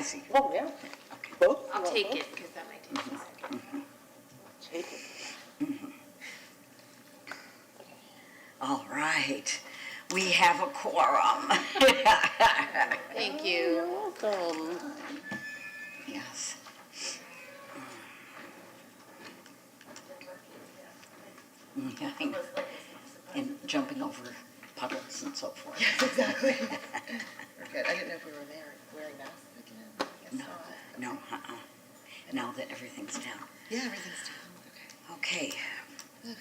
I see. Oh, yeah. Okay. Both? I'll take it, because that might take a second. Take it. All right. We have a quorum. Thank You're you. welcome. Yes. And jumping over puddles and so forth. Yes, exactly. We're good. I didn't know if we were there wearing masks again. I guess No, not. no, now that everything's down. Yeah, everything's down. Okay. Okay.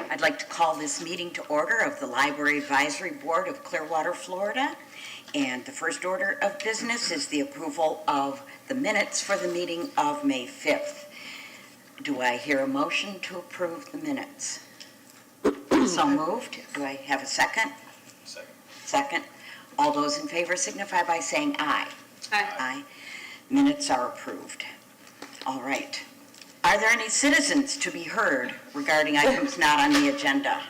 I'd like to call this meeting to order of the Library Advisory Board of Clearwater, Florida. And the first order of business is the approval of the minutes for the meeting of May 5th. Do I hear a motion to approve the minutes? So moved. Do I have a second? Second. Second. All those in favor signify by saying aye. Hi. Aye. Minutes are approved. All right. Are there any citizens to be heard regarding items not on the agenda?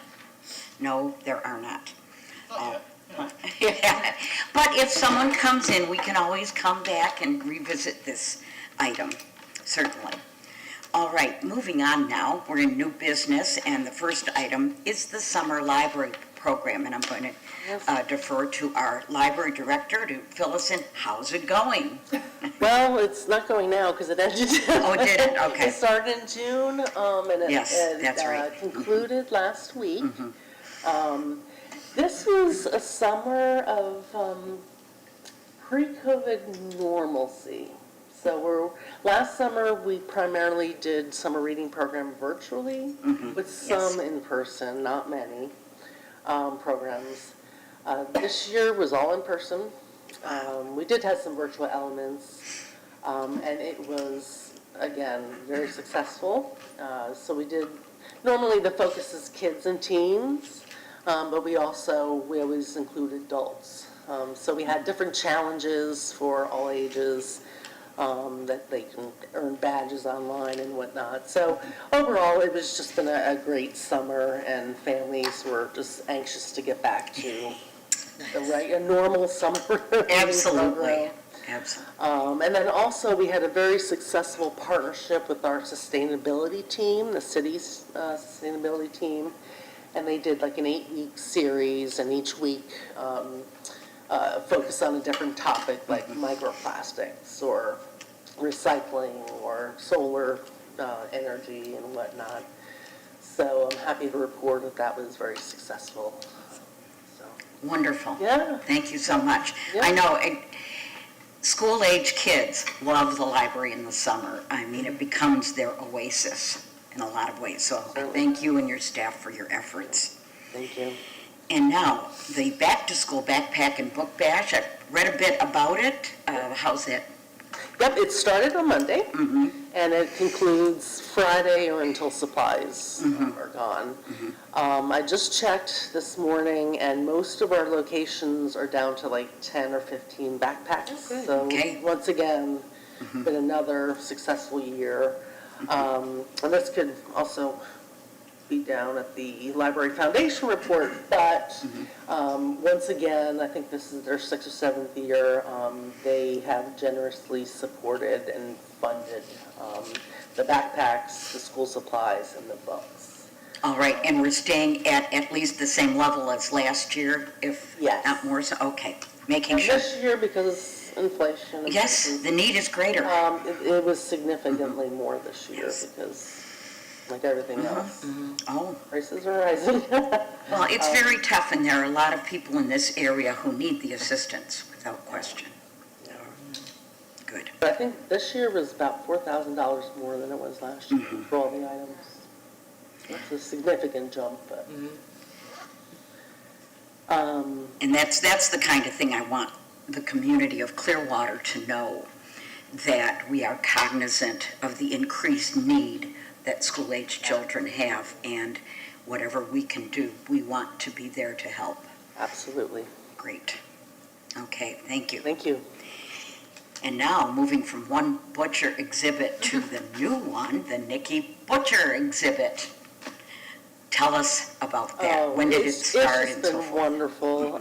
No, there are not. Yeah. But if someone comes in, we can always come back and revisit this item, certainly. All right, moving on now. We're in new business, and the first item is the summer library program, and I'm going to defer to our library director to fill us in. How's it going? Well, it's not going now because it ended. Oh, it did it? Okay. It started in June, and it, Yes, that's right. Concluded last week. This was a summer of pre-COVID normalcy. So last summer we primarily did summer reading program virtually, with some in person, not many programs. This year was all in person. We did have some virtual elements, and it was, again, very successful. So normally the focus is kids and teens, but we always include adults. So we had different challenges for all ages, that they can earn badges online and whatnot. So overall, it was just been a great summer, and families were just anxious to get back to a normal summer. Absolutely. Absolutely. And then also we had a very successful partnership with our sustainability team, the city's sustainability team, and they did like an 8-week series, and each week focus on a different topic like microplastics or recycling or solar energy and whatnot. So I'm happy to report that was very successful. So. Wonderful. Yeah. Thank you so much. Yeah. I know school-age kids love the library in the summer. I mean, it becomes their oasis in a lot of ways. So I thank you and your staff for your efforts. Thank you. And now, the back-to-school backpack and book bash, I've read a bit about it. How's that? Yep, it started on Monday, and it concludes Friday or until supplies are gone. I just checked this morning, and most of our locations are down to like 10 or 15 backpacks. So once again, been another successful year. And this could also be down at the Library Foundation report, but once again, I think this is their 6th or 7th year. They have generously supported and funded the backpacks, the school supplies, and the books. All right, and we're staying at least the same level as last year, if not more so? Okay, making sure. This year, because inflation. Yes, the need is greater. It was significantly more this year because, like everything else, prices are rising. Well, it's very tough, and there are a lot of people in this area who need the assistance, without question. Good. But I think this year was about $4,000 more than it was last year for all the items. It's a significant jump, but. And that's the kind of thing I want the community of Clearwater to know, that we are cognizant of the increased need that school-age children have, and whatever we can do, we want to be there to help. Absolutely. Great. Okay, thank you. Thank you. And now, moving from one butcher exhibit to the new one, the Nikki Butcher exhibit. Tell us about that. When did it start It's and just so been forth? wonderful.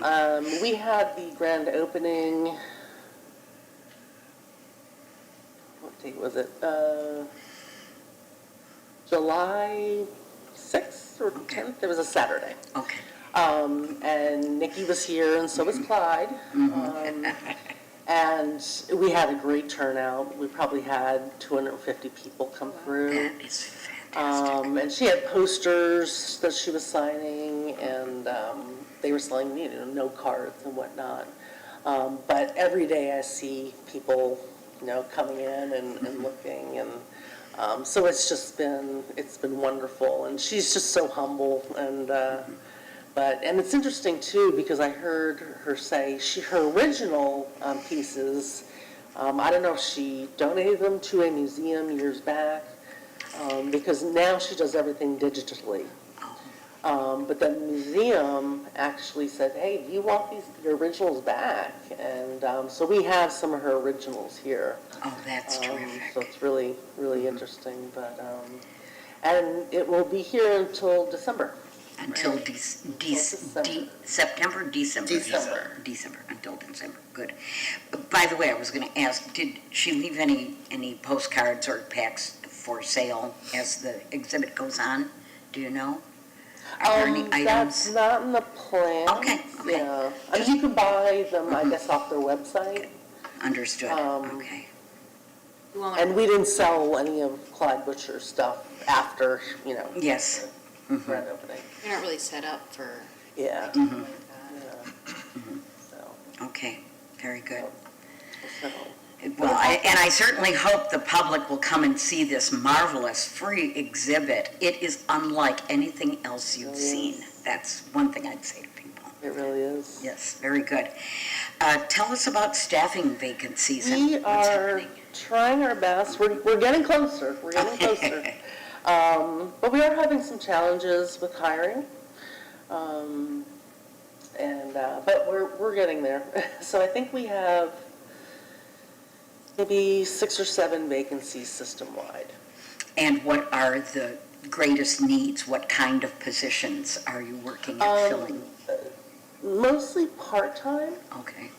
We had the grand opening date was it? July 6th or 10th? It was a Saturday. Okay. And Nikki was here, and so was Clyde. And we had a great turnout. We probably had 250 people come through. That is fantastic. And she had posters that she was signing, and they were selling, note cards and whatnot. But every day I see people, coming in and looking, and so it's been wonderful. And she's just so humble, and it's interesting too, because I heard her say her original pieces, I don't know if she donated them to a museum years back, because now she does everything digitally. But the museum actually said, hey, do you want the originals back? And so we have some of her originals here. Oh, that's terrific. So it's really, really interesting. But and it will be here until December. Until September, December. December. December, until December, good. By the way, I was going to ask, did she leave any postcards or packs for sale as the exhibit goes on? Do you know? Are there any items? That's not in the plan. Okay. Yeah. I mean, you can buy them, I guess, off their website. Understood, okay. And we didn't sell any of Clyde Butcher's stuff after, Yes. the grand opening. You're not really set up for Yeah. something like that. So, Okay, very good. so. Well, I certainly hope the public will come and see this marvelous free exhibit. It is unlike anything else you've seen. That's one thing I'd say to people. It really is. Yes, very good. Tell us about staffing vacancies and We what's are happening. trying our best. We're getting closer. We're getting closer. But we are having some challenges with hiring. But we're getting there. So I think we have maybe 6 or 7 vacancies system-wide. And what are the greatest needs? What kind of positions are you working at filling? Mostly part-time. Okay.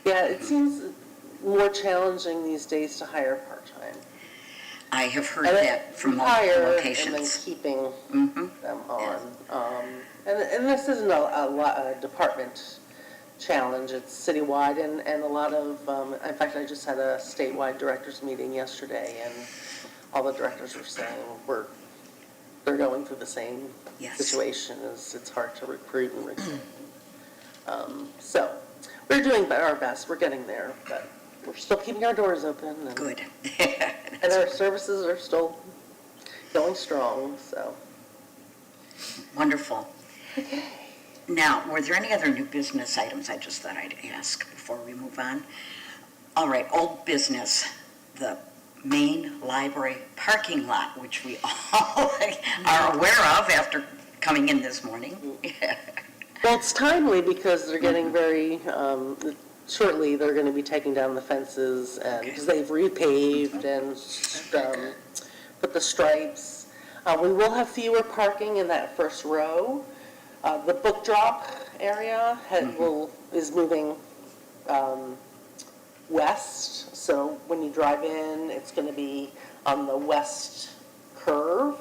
Yeah, it seems more challenging these days to hire part-time. I have heard And that from multiple hire and then locations. keeping Mhm. them on. And this isn't a department challenge, it's citywide, and a lot of, in fact, I just had a statewide directors meeting yesterday, and all the directors were saying they're going through the same Yes. situation, as it's hard to recruit and retain. So, we're doing our best, we're getting there, but we're still keeping our doors open. And, Good. and our services are still going strong, so. Wonderful. Now, were there any other new business items I just thought I'd ask before we move on? All right, old business, the main library parking lot, which we all are aware of after coming in this morning. Well, it's timely because they're getting very, shortly they're going to be taking down the fences, and because they've repaved and put the stripes. We will have fewer parking in that first row. The book drop area is moving west, so when you drive in, it's going to be on the west curve,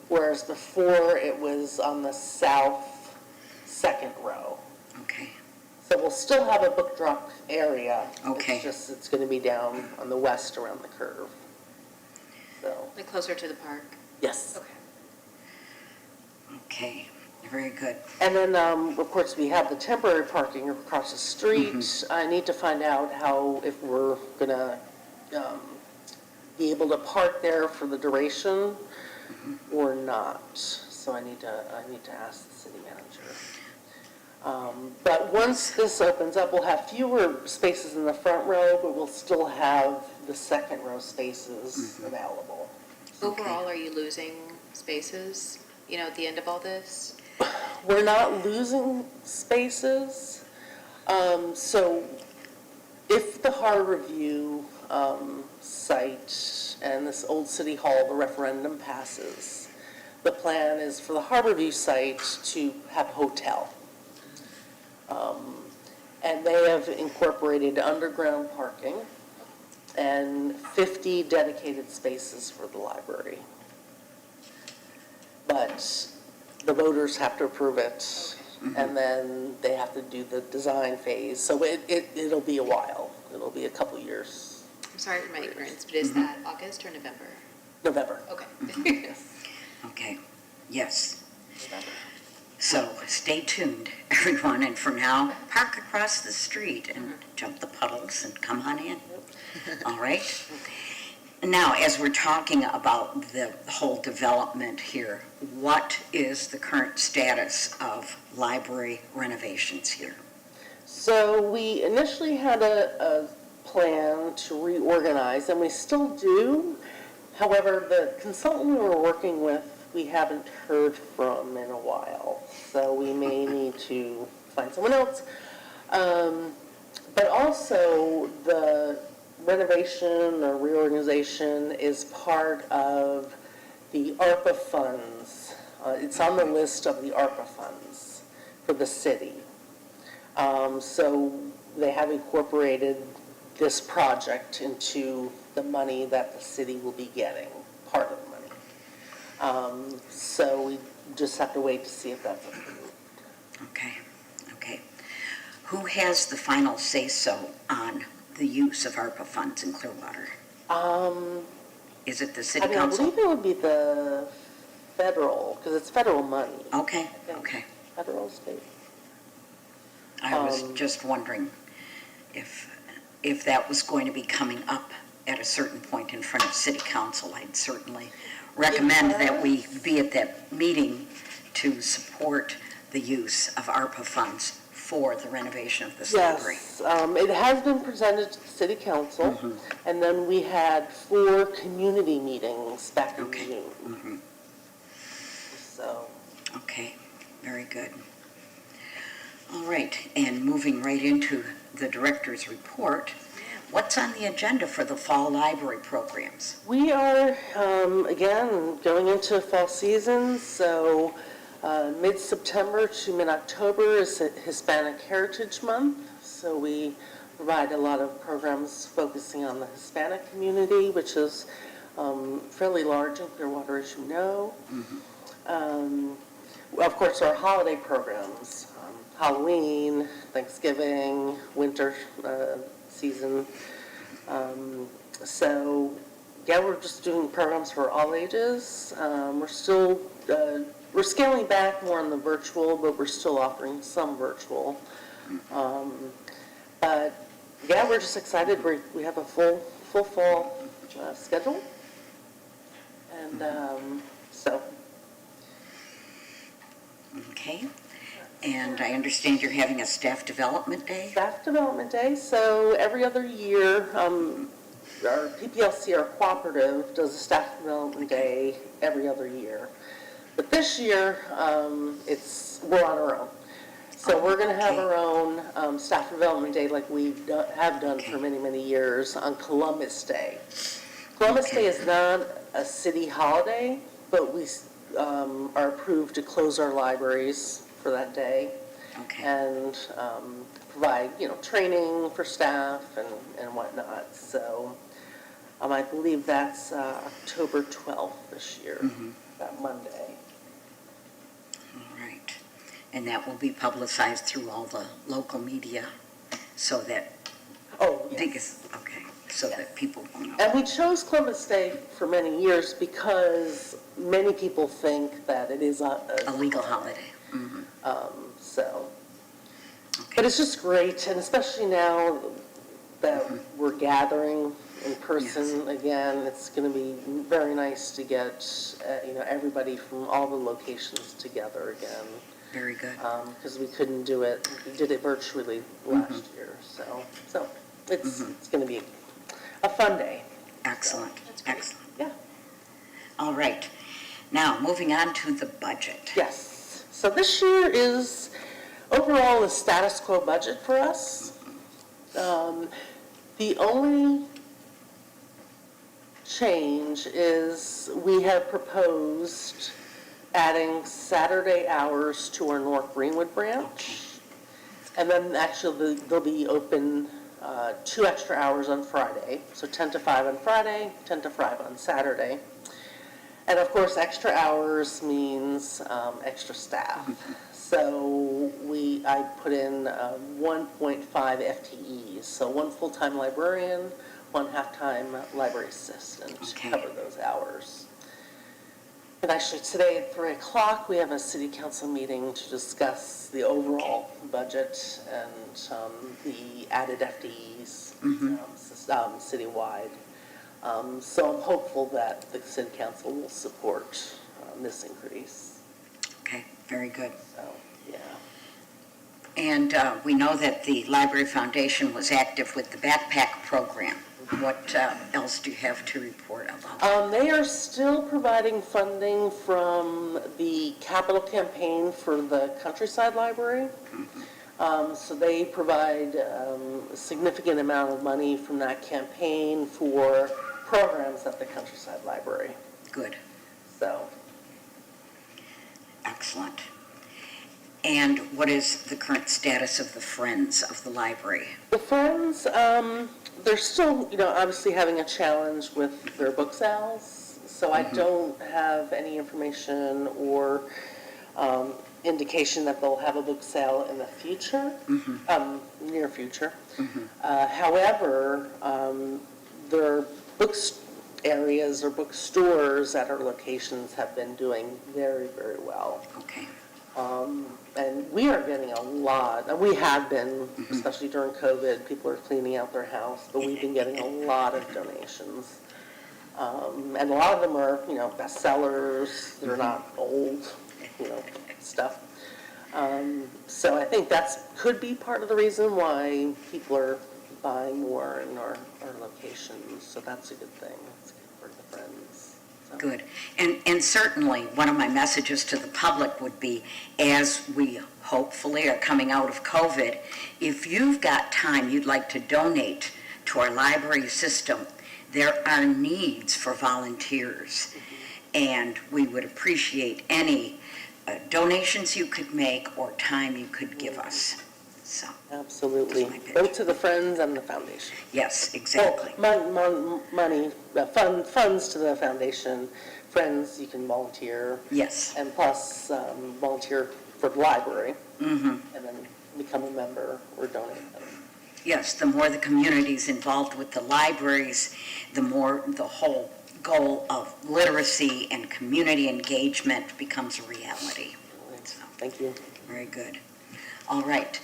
whereas before it was on the south second row. Okay. So we'll still have a book drop area. Okay. It's going to be down on the west around the curve. So, Like closer to the park? yes. Okay. Okay, very good. And then, of course, we have the temporary parking across the street. I need to find out if we're gonna be able to park there for the duration or not. So I need to ask the city manager. But once this opens up, we'll have fewer spaces in the front row, but we'll still have the second row spaces available. Overall, are you losing spaces, at the end of all this? We're not losing spaces. So if the Harbor View site and this old City Hall, the referendum passes, the plan is for the Harbor View site to have a hotel. And they have incorporated underground parking. and 50 dedicated spaces for the library. But the voters have to approve it, and then they have to do the design phase. So it'll be a while. It'll be a couple years. I'm sorry for my ignorance, but is that August or November? November. Okay. Yes, Okay, yes. November. So stay tuned, everyone, and for now, park across the street and jump the puddles and come on in. All right? Now, as we're talking about the whole development here, what is the current status of library renovations here? So we initially had a plan to reorganize, and we still do. However, the consultant we were working with, we haven't heard from in a while. So we may need to find someone else. But also, the renovation or reorganization is part of the ARPA funds. It's on the list of the ARPA funds for the city. So they have incorporated this project into the money that the city will be getting, part of the money. So we just have to wait to see if that's approved. Okay, okay. Who has the final say-so on the use of ARPA funds in Clearwater? Is it the city I council? believe it would be the federal, because it's federal money. Okay, okay. Federal, state. I was just wondering if that was going to be coming up at a certain point in front of city council. I'd certainly recommend that we be at that meeting to support the use of ARPA funds for the renovation of this library. Yes, it has been presented to the city council, and then we had 4 community meetings back in Okay. June. So, Okay, very good. All right, and moving right into the director's report, what's on the agenda for the fall library programs? we are, again, going into fall season, so mid-September to mid-October is Hispanic Heritage Month, so we provide a lot of programs focusing on the Hispanic community, which is fairly large in Clearwater, as you know. Of course, our holiday programs, Halloween, Thanksgiving, winter season. So, yeah, we're just doing programs for all ages. We're still, we're scaling back more on the virtual, but we're still offering some virtual. But, yeah, we're just excited. We have a full fall schedule. And so, Okay, and I understand you're having a staff development day? Staff Development Day, so every other year, our PPLC, our cooperative, does a Staff Development Day every other year. But this year, we're on our own. So we're gonna have our own Staff Development Day like we have done for many, many years on Columbus Day. Columbus Day is not a city holiday, but we are approved to close our libraries for that day. Okay. And provide, training for staff and whatnot. So I believe that's October 12th this year, that Monday. All right, and that will be publicized through all the local media so that, Oh, yes. so that people will know. And we chose Columbus Day for many years because many people think that it is a legal holiday. So, Okay. but it's just great, and especially now that we're gathering in person again, it's going to be very nice to get, everybody from all the locations together again. Very good. Because we couldn't do it, we did it virtually last year, so it's going to be a fun day. Excellent, excellent. Yeah. All right, now moving on to the budget. Yes. So this year is overall a status quo budget for us. The only change is we have proposed adding Saturday hours to our North Greenwood branch. And then actually they'll be open 2 extra hours on Friday, so 10 to 5 on Friday, 10 to 5 on Saturday. And of course, extra hours means extra staff. So I put in 1.5 FTEs, so 1 full-time librarian, 1 half-time library assistant to Okay. cover those hours. And actually today at 3 o'clock, we have a city council meeting to discuss the overall budget and the added FTEs citywide. So I'm hopeful that the city council will support this increase. Okay, very good. So, yeah. And we know that the Library Foundation was active with the backpack program. What else do you have to report about? They are still providing funding from the capital campaign for the Countryside Library. So they provide a significant amount of money from that campaign for programs at the Countryside Library. Good, So, excellent. And what is the current status of the Friends of the Library? the Friends, they're still, obviously having a challenge with their book sales. So I don't have any information or indication that they'll have a book sale in the future, near future. However, their areas or bookstores at our locations have been doing very, very well. Okay, And we are getting a lot, and we have been, especially during COVID, people are cleaning out their house, but we've been getting a lot of donations. And a lot of them are, bestsellers, they're not old, stuff. So I think could be part of the reason why people are buying more in our locations, so that's a good thing. It's good for the Friends. So. good. And certainly, one of my messages to the public would be, as we hopefully are coming out of COVID, if you've got time you'd like to donate to our library system, there are needs for volunteers. And we would appreciate any donations you could make or time you could give us. So, Absolutely. That's my pitch. Both to the Friends and the Foundation. yes, exactly. Money, funds to the Foundation. Friends, you can volunteer. Yes. And plus, volunteer for the library. Mm-hmm. And then become a member or donate them. Yes, the more the community's involved with the libraries, the more the whole goal of literacy and community engagement becomes a reality. So, Thank you. very good. All right.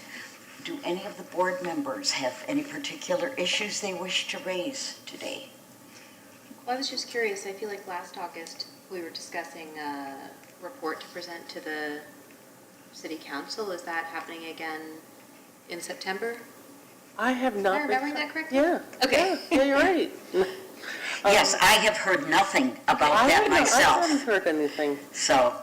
Do any of the board members have any particular issues they wish to raise today? Well, I was just curious, I feel like last August, we were discussing a report to present to the city council. Is that happening again in September? I have not. Am I remembering that correctly? Yeah. Okay. Yeah, you're right. Yes, I have heard nothing about that I myself. haven't heard anything. So,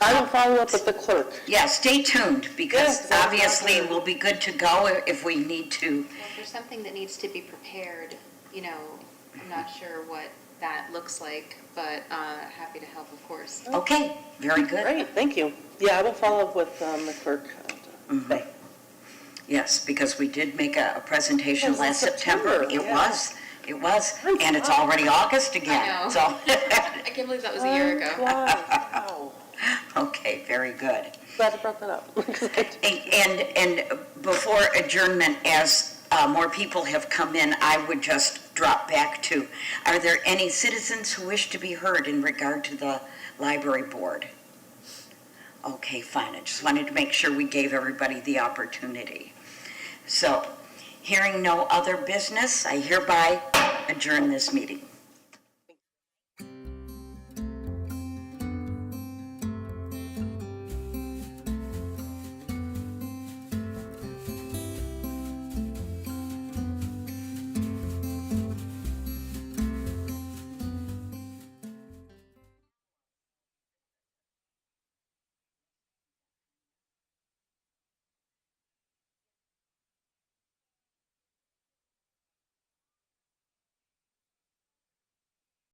I will follow up with the clerk. yeah, stay tuned because Yes, that's obviously awesome. we'll be good to go if we need to. Well, if there's something that needs to be prepared, I'm not sure what that looks like, but happy to help, of course. Okay, very good. Great, thank you. Yeah, I will follow up with the clerk today. Yes, because we did make a presentation It was in last September. September, It yeah. was, and it's already August again. I know. So, I can't believe that was a year ago. Wow. okay, very good. Glad you brought that up. And before adjournment, as more people have come in, I would just drop back to, are there any citizens who wish to be heard in regard to the library board? Okay, fine. I just wanted to make sure we gave everybody the opportunity. So, hearing no other business, I hereby adjourn this meeting.